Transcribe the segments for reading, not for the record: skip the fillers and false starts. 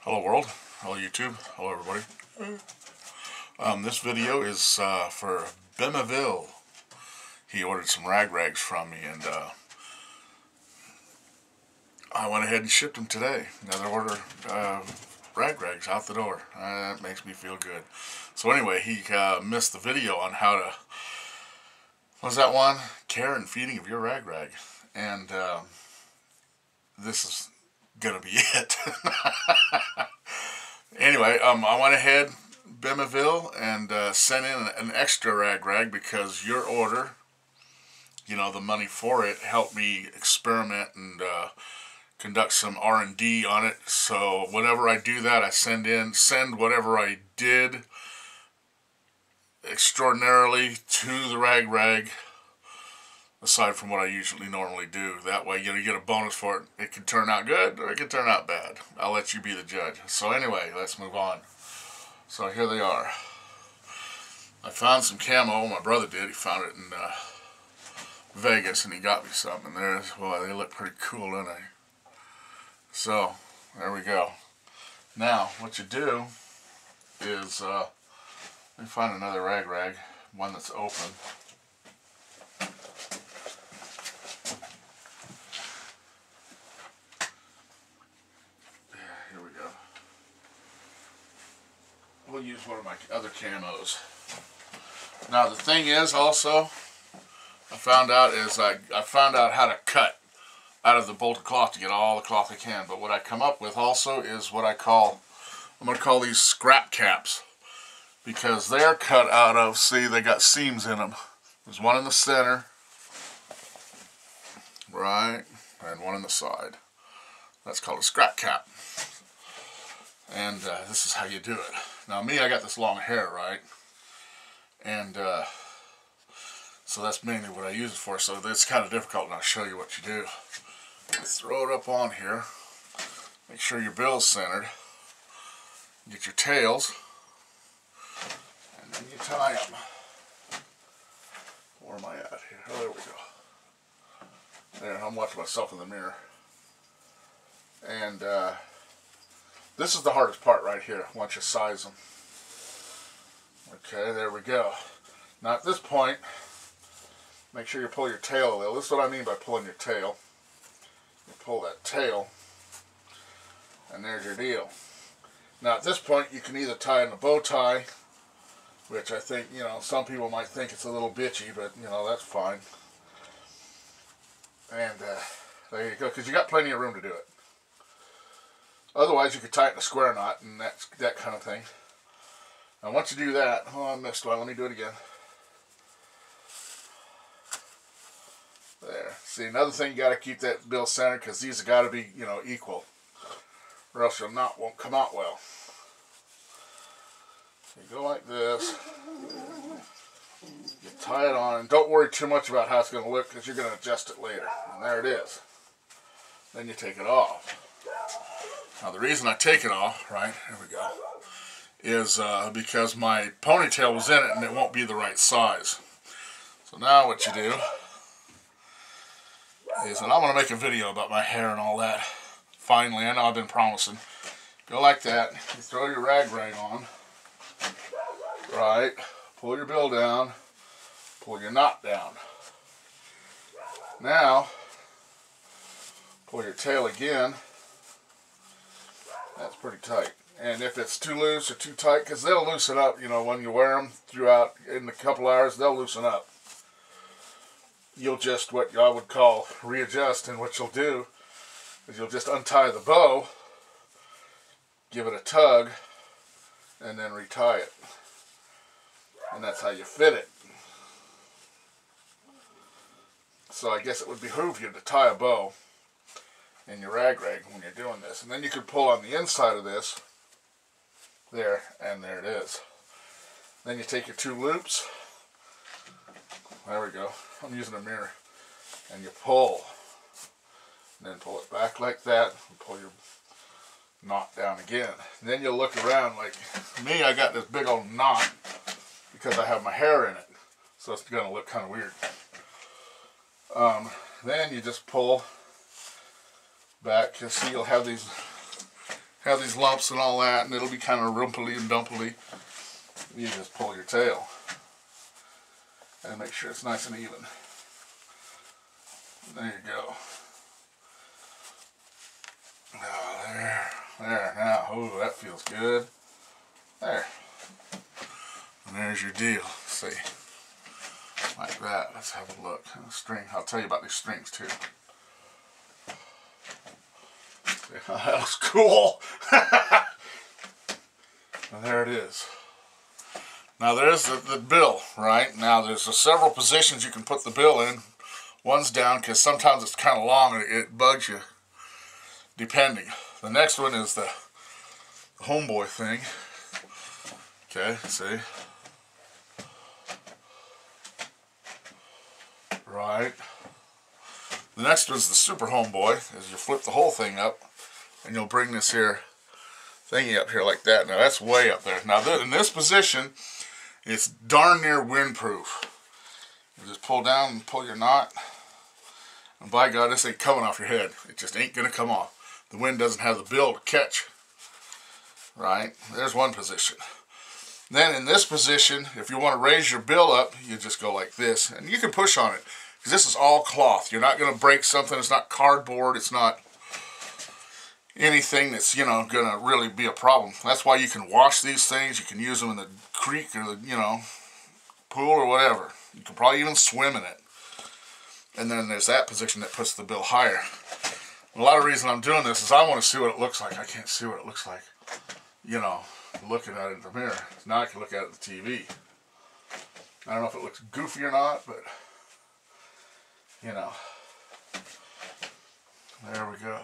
Hello world, hello YouTube, hello everybody. This video is for Bemaville. He ordered some raGrags from me and I went ahead and shipped them today. Another order raGrags out the door. That makes me feel good. So anyway, he missed the video on how to, what was that one? Care and feeding of your raGrag. And this is gonna be it. Anyway, I went ahead, Bemaville, and sent in an extra raGrag because your order, you know, the money for it helped me experiment and conduct some R&D on it. So whenever I do that, I send whatever I did extraordinarily to the raGrag, aside from what I usually normally do. That way, you know, you get a bonus for it. It can turn out good or it can turn out bad. I'll let you be the judge. So anyway, let's move on. So here they are. I found some camo. My brother did. He found it in Vegas, and he got me some. And there's, well, they look pretty cool, don't they? So there we go. Now, what you do is let me find another raGrag, one that's open. We'll use one of my other camos. Now the thing is also, I found out how to cut out of the bolted cloth to get all the cloth I can. But what I come up with also is what I'm going to call these scrap caps. Because they're cut out of, see, they got seams in them. There's one in the center, right, and one in the side. That's called a scrap cap. And this is how you do it. Now me, I got this long hair, right? And so that's mainly what I use it for. So it's kind of difficult, and I'll show you what you do. You throw it up on here. Make sure your bill's centered. Get your tails. And then you tie them. Where am I at here? Oh, there we go. There, I'm watching myself in the mirror. And this is the hardest part right here, once you size them. Okay, there we go. Now at this point, make sure you pull your tail a little. This is what I mean by pulling your tail. You pull that tail, and there's your deal. Now at this point, you can either tie in a bow tie, which I think, you know, some people might think it's a little bitchy, but, you know, that's fine. And there you go, because you got plenty of room to do it. Otherwise, you could tie it in a square knot and that kind of thing. Now, once you do that, oh, I missed one. Let me do it again. There. See, another thing, you got to keep that bill centered because these have got to be, you know, equal, or else your knot won't come out well. So you go like this. You tie it on, and don't worry too much about how it's going to look because you're going to adjust it later. And there it is. Then you take it off. Now the reason I take it off, right, here we go, is because my ponytail was in it and it won't be the right size. So now what you do is, and I'm going to make a video about my hair and all that, finally, I know I've been promising. Go like that, you throw your raGrag on, right, pull your bill down, pull your knot down. Now, pull your tail again. That's pretty tight. And if it's too loose or too tight, because they'll loosen up, you know, when you wear them throughout in a couple hours, they'll loosen up. You'll just, what I would call, readjust, and what you'll do is you'll just untie the bow, give it a tug, and then retie it. And that's how you fit it. So I guess it would behoove you to tie a bow in your raGrag when you're doing this. And then you could pull on the inside of this, there, and there it is. Then you take your two loops, there we go, I'm using a mirror, and you pull, and then pull it back like that, and pull your knot down again. And then you'll look around like me, I got this big old knot because I have my hair in it, so it's going to look kind of weird. Then you just pull back, you see you'll have these have these lumps and all that, and it'll be kind of rumply and dumply. You just pull your tail and make sure it's nice and even. There you go. There, now, ooh, that feels good. There. And there's your deal. See, like that. Let's have a look. And the string. I'll tell you about these strings too. See, that was cool. And there it is. Now there's the bill, right? Now there's several positions you can put the bill in. One's down because sometimes it's kind of long and it bugs you, depending. The next one is the homeboy thing. Okay, see? Right. The next one's the super homeboy, is you flip the whole thing up and you'll bring this here thingy up here like that. Now that's way up there. Now in this position, it's darn near windproof. You just pull down and pull your knot. And by God, this ain't coming off your head. It just ain't going to come off. The wind doesn't have the bill to catch. Right? There's one position. Then in this position, if you want to raise your bill up, you just go like this. And you can push on it. Because this is all cloth. You're not going to break something. It's not cardboard. It's not anything that's, you know, going to really be a problem. That's why you can wash these things. You can use them in the creek or the, you know, pool or whatever. You can probably even swim in it. And then there's that position that puts the bill higher. A lot of the reason I'm doing this is I want to see what it looks like. I can't see what it looks like, you know, looking at it in the mirror. Now I can look at it on the TV. I don't know if it looks goofy or not, but, you know, there we go.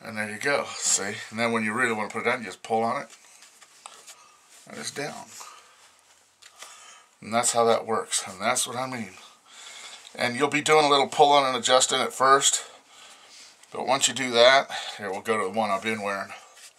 And there you go, see? And then when you really want to put it down, you just pull on it, and it's down. And that's how that works, and that's what I mean. And you'll be doing a little pulling and adjusting at first. But once you do that, here, we'll go to the one I've been wearing.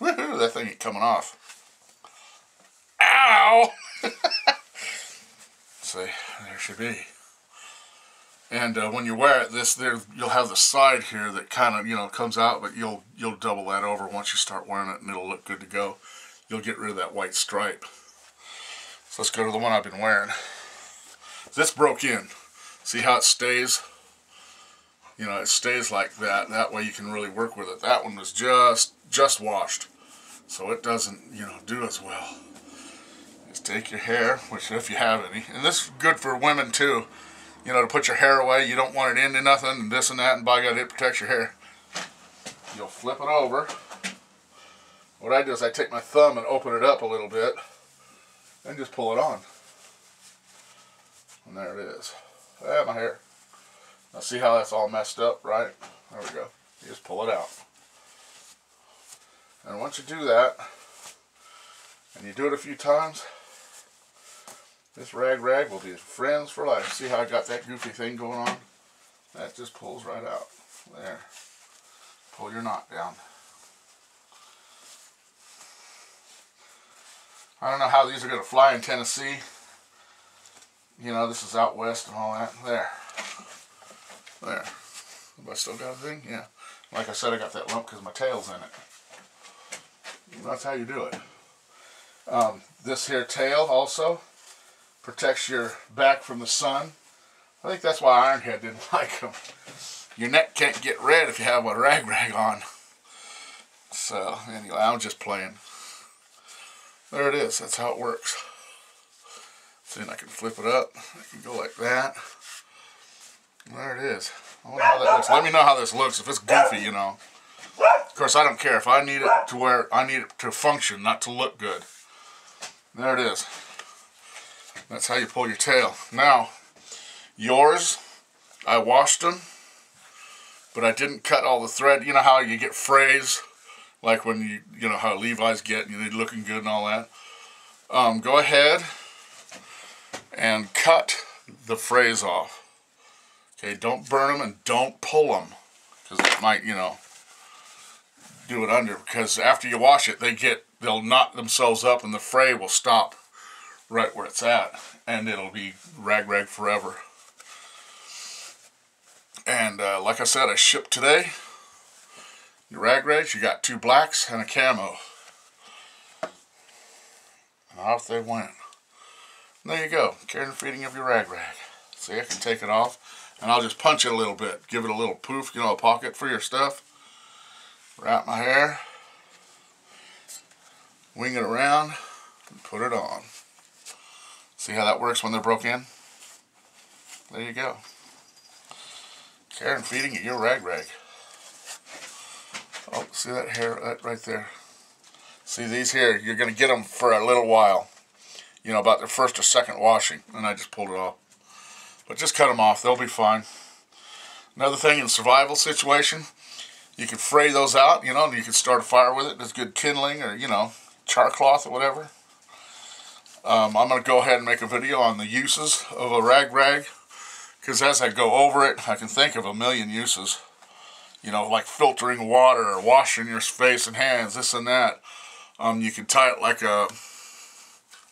Woohoo, that thing ain't coming off. Ow! See, there should be. And when you wear it, you'll have the side here that kind of, you know, comes out, but you'll double that over once you start wearing it, and it'll look good to go. You'll get rid of that white stripe. So let's go to the one I've been wearing. This broke in. See how it stays? You know, it stays like that. That way you can really work with it. That one was just washed, so it doesn't, you know, do as well. Just take your hair, which if you have any, and this is good for women too. You know, to put your hair away. You don't want it into nothing and this and that, and by God, it protects your hair. You'll flip it over. What I do is I take my thumb and open it up a little bit and just pull it on. And there it is. Ah, my hair. Now see how that's all messed up, right? There we go. You just pull it out. And once you do that, and you do it a few times, this raGraG will be friends for life. See how I got that goofy thing going on? That just pulls right out. There. Pull your knot down. I don't know how these are going to fly in Tennessee. You know, this is out west and all that. There. There. Have I still got a thing? Yeah. Like I said, I got that lump because my tail's in it. That's how you do it. This here tail also protects your back from the sun. I think that's why Ironhead didn't like them. Your neck can't get red if you have a raGraG on. So, anyway, I'm just playing. There it is. That's how it works. See, and I can flip it up. I can go like that. There it is. I wonder how that looks. Let me know how this looks. If it's goofy, you know. Of course, I don't care. If I need it to where I need it to function, not to look good. There it is. That's how you pull your tail. Now, yours, I washed them, but I didn't cut all the thread. You know how you get frays, like when you know how Levi's get, and you're looking good and all that. Go ahead and cut the frays off. Okay, don't burn them and don't pull them, because it might, you know, do it under. Because after you wash it, they'll knot themselves up, and the fray will stop right where it's at, and it'll be raGraG forever. And like I said, I shipped today, Your raGrags, you got 2 blacks and a camo. And off they went. And there you go, care and feeding of your raGrag. See, I can take it off, and I'll just punch it a little bit, give it a little poof, you know, a pocket for your stuff. Wrap my hair, wing it around, and put it on. See how that works when they're broke in? There you go. Care and feeding of your raGrag. Oh, see that hair right there? See these here, you're going to get them for a little while. You know, about their first or second washing. And I just pulled it off. But just cut them off, they'll be fine. Another thing, in a survival situation, you can fray those out, you know, and you can start a fire with it. There's good kindling or, you know, char cloth or whatever. I'm going to go ahead and make a video on the uses of a raGrag. Because as I go over it, I can think of a million uses. You know, like filtering water or washing your face and hands, this and that. You can tie it like a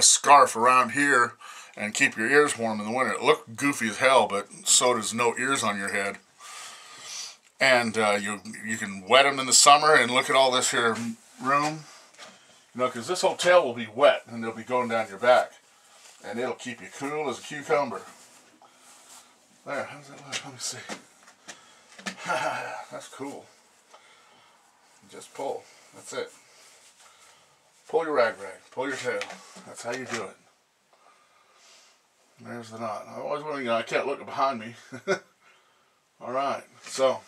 scarf around here and keep your ears warm in the winter. It looks goofy as hell, but so does no ears on your head. And you can wet them in the summer, and look at all this here room. You know, because this whole tail will be wet, and they'll be going down your back. And it'll keep you cool as a cucumber. There, how does that look? Let me see. That's cool. Just pull. That's it. Pull your raGrag. Pull your tail. That's how you do it. There's the knot. I always want to, you know, I can't look behind me. Alright, so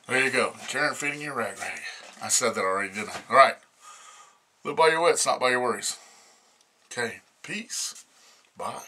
there you go. Care and feeding your raGrag. I said that already, didn't I? Alright. Live by your wits, not by your worries. Okay. Peace. Bye.